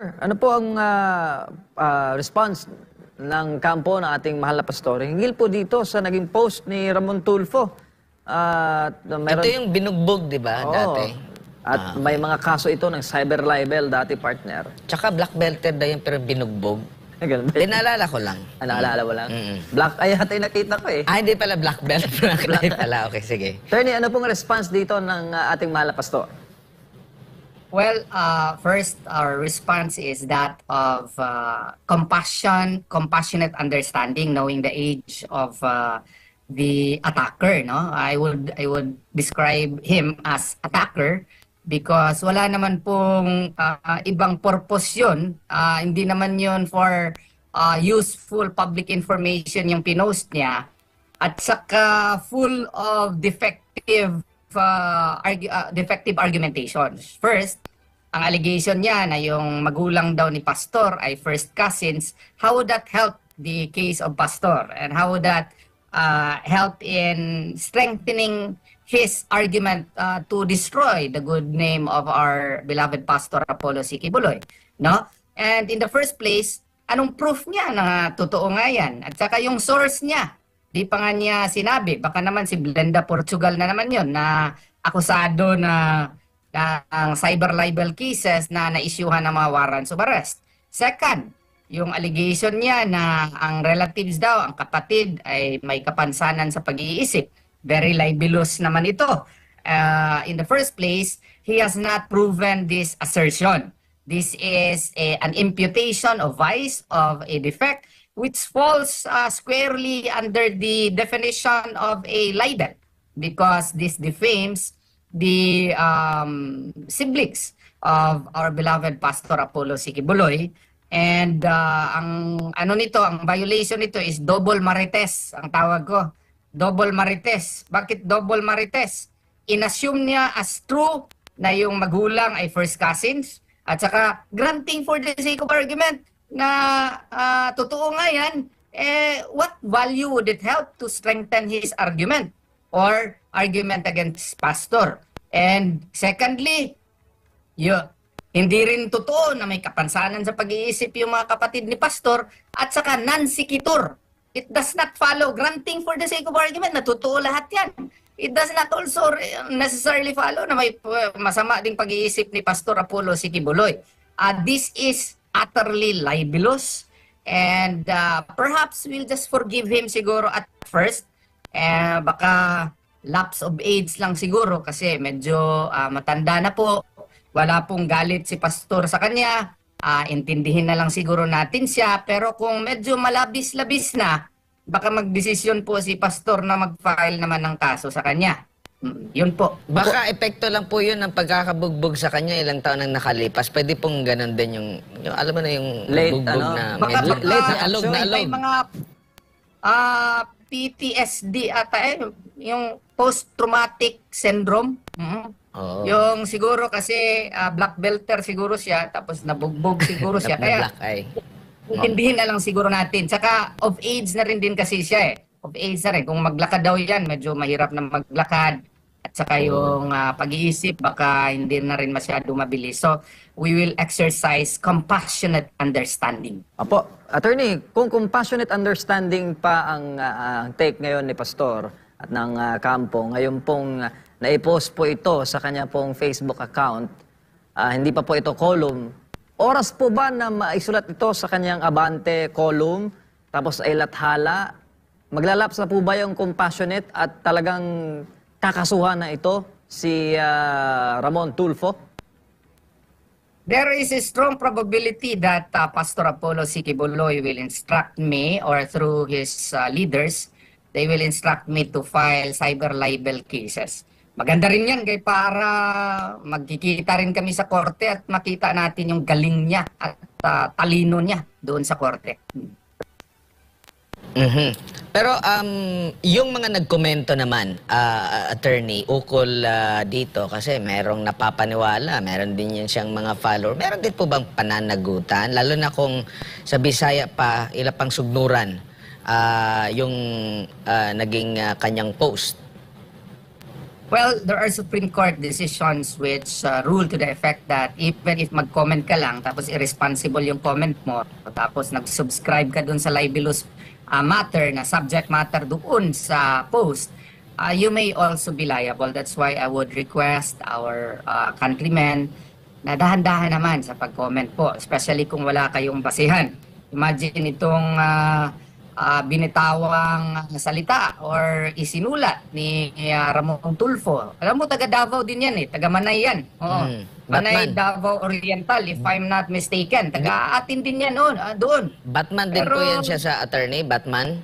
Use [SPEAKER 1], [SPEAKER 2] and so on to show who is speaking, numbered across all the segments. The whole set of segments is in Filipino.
[SPEAKER 1] Ano po ang response ng kampo ng ating mahal na pastor? Hinggil po dito sa naging post ni Ramon Tulfo.
[SPEAKER 2] Ito yung binugbog, di ba, dati?
[SPEAKER 1] At may mga kaso ito ng cyber libel, dati partner.
[SPEAKER 2] Tsaka black belter daw yung pero binugbog.
[SPEAKER 1] Ganun ba?
[SPEAKER 2] Dinaalala ko lang.
[SPEAKER 1] Naalala mo lang? Black eye yata yung nakita ko eh.
[SPEAKER 2] Hindi pala black belt. Black eye pala. Okay, sige.
[SPEAKER 1] Attorney, ano pong response dito ng ating mahal na pastor?
[SPEAKER 3] Well, first, our response is that of compassionate understanding, knowing the age of the attacker. No, I would describe him as attacker because wala naman pong ibang purpose yun. Hindi naman yun for useful public information yung pinost niya, at saka full of defective argumentations. First, ang allegation niya na yung magulang daw ni Pastor ay first cousins. How would that help the case of Pastor? And how would that help in strengthening his argument to destroy the good name of our beloved Pastor Apollo C. Quiboloy? No? And in the first place, anong proof niya na totoo nga yan? At saka yung source niya, di pa nga niya sinabi. Baka naman si Blenda Portugal na naman yun na akusado na ang cyber libel cases na na-issuehan ng mga warrants of arrest. Second, yung allegation niya na ang relatives daw, ang kapatid, ay may kapansanan sa pag-iisip. Very libelous naman ito. In the first place, he has not proven this assertion. This is an imputation of vice, of a defect, which falls squarely under the definition of a libel because this defames the siblings of our beloved Pastor Apollo C. Quiboloy. And ang violation nito is double marites, ang tawag ko. Double marites. Bakit double marites? Inassume niya as true na yung magulang ay first cousins, at saka granting for the sake of argument na totoo nga yan, what value would it help to strengthen his argument or argument against Pastor? And secondly, hindi rin totoo na may kapansanan sa pag-iisip yung mga kapatid ni Pastor, at saka non-sequitur. It does not follow, granting for the sake of argument, na totoo lahat yan. It does not also necessarily follow na may masama ding pag-iisip ni Pastor Apollo C. Quiboloy. This is utterly libelous, and perhaps we'll just forgive him siguro at first. Baka lapse of age lang siguro kasi medyo matanda na po. Wala pong galit si Pastor sa kanya. Intindihin na lang siguro natin siya. Pero kung medyo malabis-labis na, baka magdesisyon po si Pastor na mag-file naman ng kaso sa kanya. Yun po.
[SPEAKER 2] Baka epekto lang po yun ng pagkakabugbog sa kanya ilang taon nang nakalipas. Pwede pong ganun din yung alam mo na yung
[SPEAKER 1] late,
[SPEAKER 2] bugbog na
[SPEAKER 1] baka,
[SPEAKER 2] late na alog na alog.
[SPEAKER 3] May mga PTSD ata yung post-traumatic syndrome.
[SPEAKER 2] Oh.
[SPEAKER 3] Yung siguro kasi black belter siguro siya, tapos nabugbog siguro siya. Kaya
[SPEAKER 2] black eye.
[SPEAKER 3] intindihin na lang siguro natin. Tsaka of age na rin din kasi siya eh. Of age na rin. Kung maglakad daw yan, medyo mahirap na maglakad. At saka yung pag-iisip, baka hindi na rin masyado mabilis. So, we will exercise compassionate understanding.
[SPEAKER 1] Apo, attorney, kung compassionate understanding pa ang take ngayon ni Pastor at ng kampo, ngayon pong naipost po ito sa kanya pong Facebook account, hindi pa po ito column. Oras po ba na maisulat ito sa kanyang Abante column, tapos ay lathala? Maglalaps na po ba yung compassionate at talagang kakasuhan na ito si Ramon Tulfo?
[SPEAKER 3] There is a strong probability that Pastor Apollo C. Quiboloy will instruct me, or through his leaders, they will instruct me to file cyber libel cases. Maganda rin yan kay para magkikita rin kami sa korte at makita natin yung galing niya at talino niya doon sa korte.
[SPEAKER 2] Pero yung mga nagkomento naman, attorney, ukol dito kasi merong napapaniwala, meron din yan siyang mga follower. Meron din po bang pananagutan? Lalo na kung sa Bisaya pa, ila pang sugnuran yung naging kanyang post.
[SPEAKER 3] Well, there are Supreme Court decisions which rule to the effect that even if mag-comment ka lang, tapos irresponsible yung comment mo, tapos nag-subscribe ka dun sa libelous matter, na subject matter doon sa post, you may also be liable. That's why I would request our countrymen na dahan-dahan naman sa pag-comment po, especially kung wala kayong basihan. Imagine itong binitawang salita or isinulat ni Ramon Tulfo. Alam mo, taga Davao din yan taga Manay yan. Oo. Manay,
[SPEAKER 2] Batman.
[SPEAKER 3] Davao Oriental, if I'm not mistaken. Taga atin din yan doon.
[SPEAKER 2] Batman din
[SPEAKER 3] Pero-
[SPEAKER 2] po yan siya sa attorney, Batman.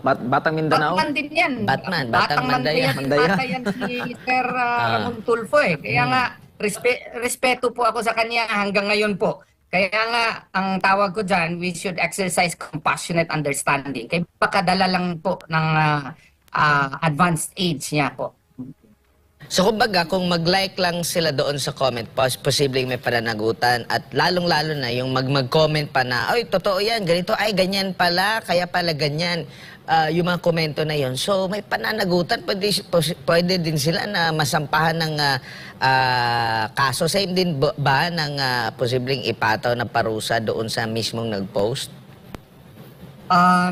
[SPEAKER 1] Batang Mindanao?
[SPEAKER 3] Batman din yan.
[SPEAKER 2] Batman, Batang Mandaya.
[SPEAKER 1] Mandaya.
[SPEAKER 3] Bata yan si Sir Ramon Tulfo Kaya nga, respeto po ako sa kanya hanggang ngayon po. Kaya nga, ang tawag ko dyan, we should exercise compassionate understanding. Kaya baka dala lang po ng advanced age niya po.
[SPEAKER 2] So kumbaga, kung mag-like lang sila doon sa comment post, posibleng may pananagutan at lalong-lalo na yung mag-comment pa na, ay, totoo yan, ganito, ay, ganyan pala, kaya pala ganyan. Yung mga komento na yon. So may pananagutan, pwede din sila na masampahan ng kaso. Same din ba ng posibleng ipataw na parusa doon sa mismong nag-post?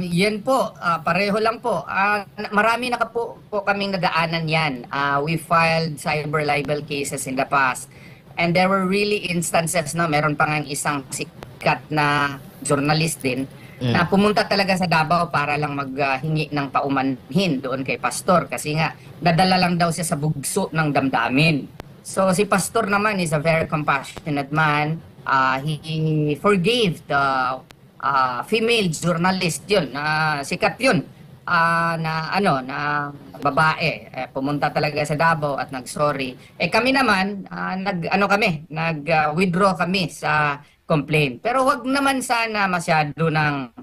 [SPEAKER 3] Yan po, pareho lang po. Marami na po kaming nadaanan yan. We filed cyber libel cases in the past. And there were really instances, no, meron pa nga isang sikat na journalist din na pumunta talaga sa Davao para lang maghingi ng paumanhin doon kay Pastor. Kasi nga, nadala lang daw siya sa bugso ng damdamin. So si Pastor naman is a very compassionate man. He forgave the female journalist yun, sikat yun, na babae, pumunta talaga sa Davao at nag-sorry. Kami naman, nag-withdraw kami sa complaint. Pero wag naman sana masyado ng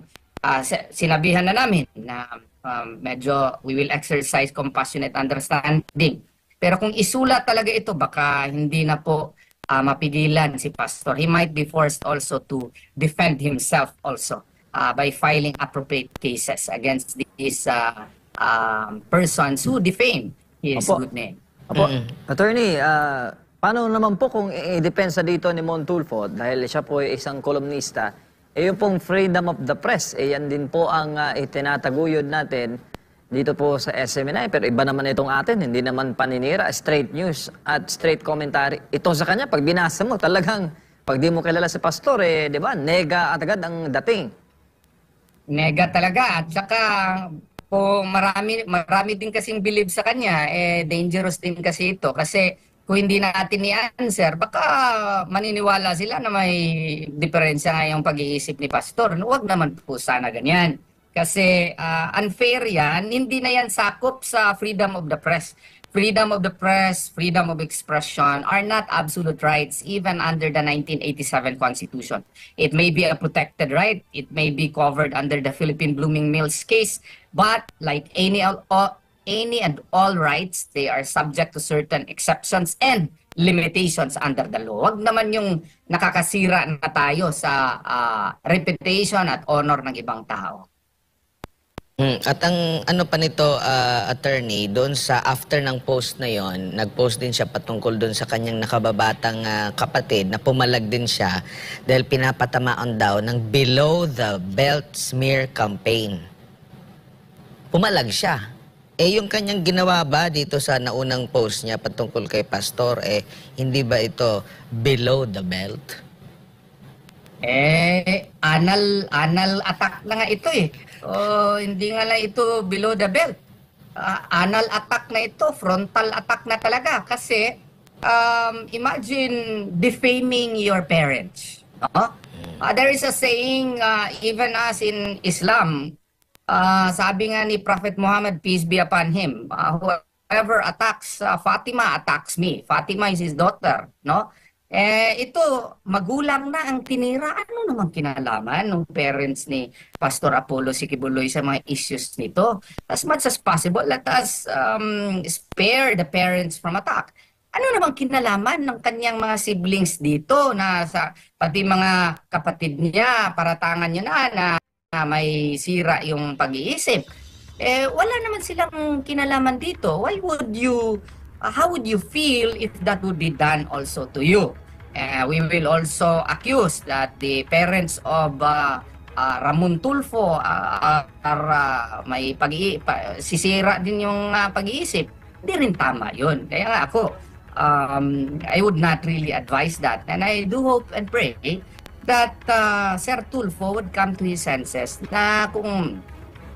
[SPEAKER 3] sinabihan na namin na medyo we will exercise compassionate understanding. Pero kung isulat talaga ito, baka hindi na po mapigilan si Pastor. He might be forced also to defend himself also by filing appropriate cases against these persons who defame his
[SPEAKER 1] Opo.
[SPEAKER 3] good name.
[SPEAKER 1] Opo. Attorney, paano naman po kung i-depensa dito ni Mon Tulfo dahil siya po ay isang kolumnista, yung pong freedom of the press, yan din po ang itinataguyod natin dito po sa SMNI. Pero iba naman itong atin, hindi naman paninira, straight news at straight commentary. Ito sa kanya, pag binasa mo, talagang, pag di mo kilala si Pastor, di ba, nega at agad ang dating.
[SPEAKER 3] Nega talaga. At saka, po marami din kasing believe sa kanya, dangerous din kasi ito. Kasi kung hindi natin i-answer, baka maniniwala sila na may diferensya nga yung pag-iisip ni Pastor. Huwag naman po sana ganyan. Kasi unfair yan, hindi na yan sakop sa freedom of the press. Freedom of the press, freedom of expression are not absolute rights even under the 1987 Constitution. It may be a protected right, it may be covered under the Philippine Blooming Mills case, but like any and all rights, they are subject to certain exceptions and limitations under the law. Huwag naman yung nakakasira na tayo sa reputation at honor ng ibang tao.
[SPEAKER 2] At ang ano pa nito, attorney, doon sa after ng post na yon, nag-post din siya patungkol doon sa kanyang nakababatang kapatid na pumalag din siya dahil pinapatamaan daw ng below the belt smear campaign. Pumalag siya. Yung kanyang ginawa ba dito sa naunang post niya patungkol kay Pastor, hindi ba ito below the belt?
[SPEAKER 3] Anal attack na nga ito hindi nga lang ito below the belt. Anal attack na ito, frontal attack na talaga. Kasi, imagine defaming your parents. There is a saying, even as in Islam, sabi nga ni Prophet Muhammad, peace be upon him, whoever attacks Fatima attacks me. Fatima is his daughter, no? Ito, magulang na ang tinira. Ano namang kinalaman ng parents ni Pastor Apollo Sikibuloy sa mga issues nito? As much as possible, let us spare the parents from attack. Ano namang kinalaman ng kanyang mga siblings dito na pati mga kapatid niya, paratangan niya na may sira yung pag-iisip? Wala naman silang kinalaman dito. Why would you how would you feel if that would be done also to you? We will also accuse that the parents of Ramon Tulfo may sisira din yung pag-iisip. Hindi rin tama yun. Kaya nga ako, I would not really advise that. And I do hope and pray that Sir Tulfo would come to his senses na kung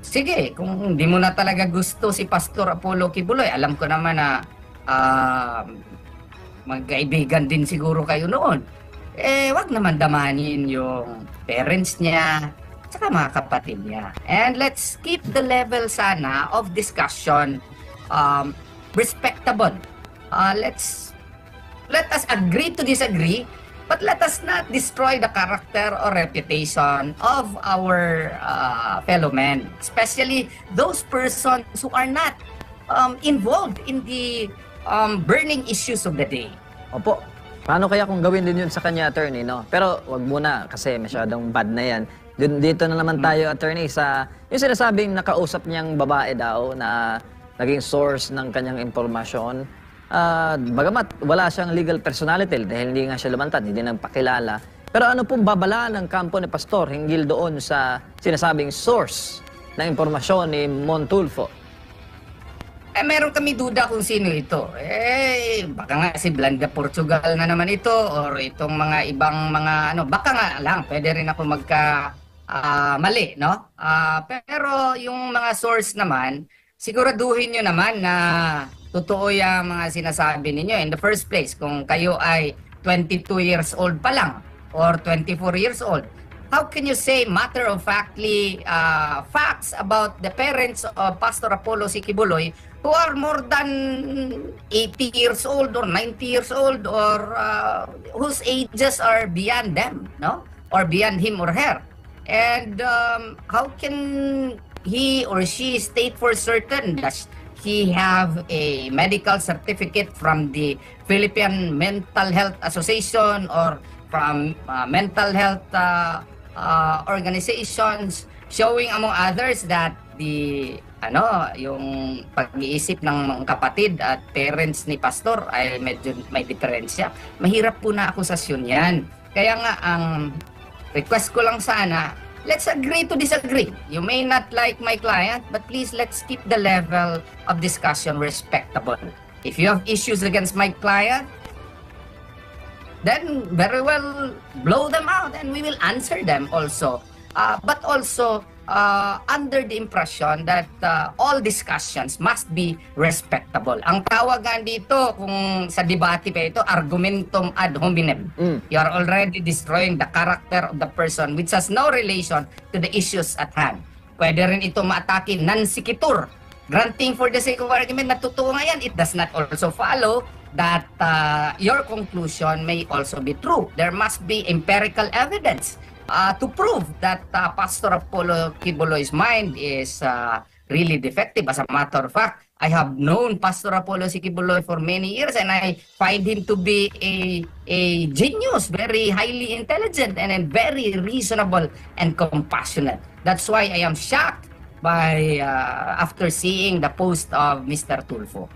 [SPEAKER 3] sige, kung hindi mo na talaga gusto si Pastor Apollo Kibuloy, alam ko naman na magkaibigan din siguro kayo noon. Wag naman damanin yung parents niya, saka mga kapatid niya. And let's keep the level sana of discussion respectable. Let us agree to disagree, but let us not destroy the character or reputation of our fellow men, especially those persons who are not involved in the burning issues of the day.
[SPEAKER 1] Opo. Paano kaya kung gawin din yun sa kanya, attorney, no? Pero wag muna kasi masyadong bad na yan. Dito na naman tayo, attorney, sa yung sinasabing nakausap niyang babae daw na naging source ng kanyang impormasyon. Bagamat wala siyang legal personality dahil hindi nga siya lumantad, hindi nagpakilala. Pero ano pong babala ng kampo ni Pastor hinggil doon sa sinasabing source ng impormasyon ni Montulfo?
[SPEAKER 3] Meron kami duda kung sino ito. Baka nga si Blanda Portugal na naman ito or itong mga ibang mga baka nga lang, pwede rin ako mali, no? Pero yung mga source naman, siguraduhin nyo naman na totoo yung mga sinasabi ninyo. In the first place, kung kayo ay 22 years old pa lang or 24 years old, how can you say matter-of-factly facts about the parents of Pastor Apollo C. Kibuloy who are more than 80 years old or 90 years old or whose ages are beyond them, no? Or beyond him or her? And how can he or she state for certain that he have a medical certificate from the Philippine Mental Health Association or from mental health organizations showing among others that yung pag-iisip ng mga kapatid at parents ni Pastor ay medyo may diferensya. Mahirap po na akusasyon yan. Kaya nga ang request ko lang sana, let's agree to disagree. You may not like my client, but please let's keep the level of discussion respectable. If you have issues against my client, then very well blow them out and we will answer them also. But also under the impression that all discussions must be respectable. Ang tawagan dito, kung sa debate pa ito, argumentum ad hominem. You are already destroying the character of the person which has no relation to the issues at hand. Pwede rin ito maatake non sequitur. Granting for the sake of argument na totoo nga yan, it does not also follow that your conclusion may also be true. There must be empirical evidence to prove that Pastor Apollo Kibuloy's mind is really defective. As a matter of fact, I have known Pastor Apollo Kibuloy for many years and I find him to be a genius, very highly intelligent and very reasonable and compassionate. That's why I am shocked by after seeing the post of Mr. Tulfo.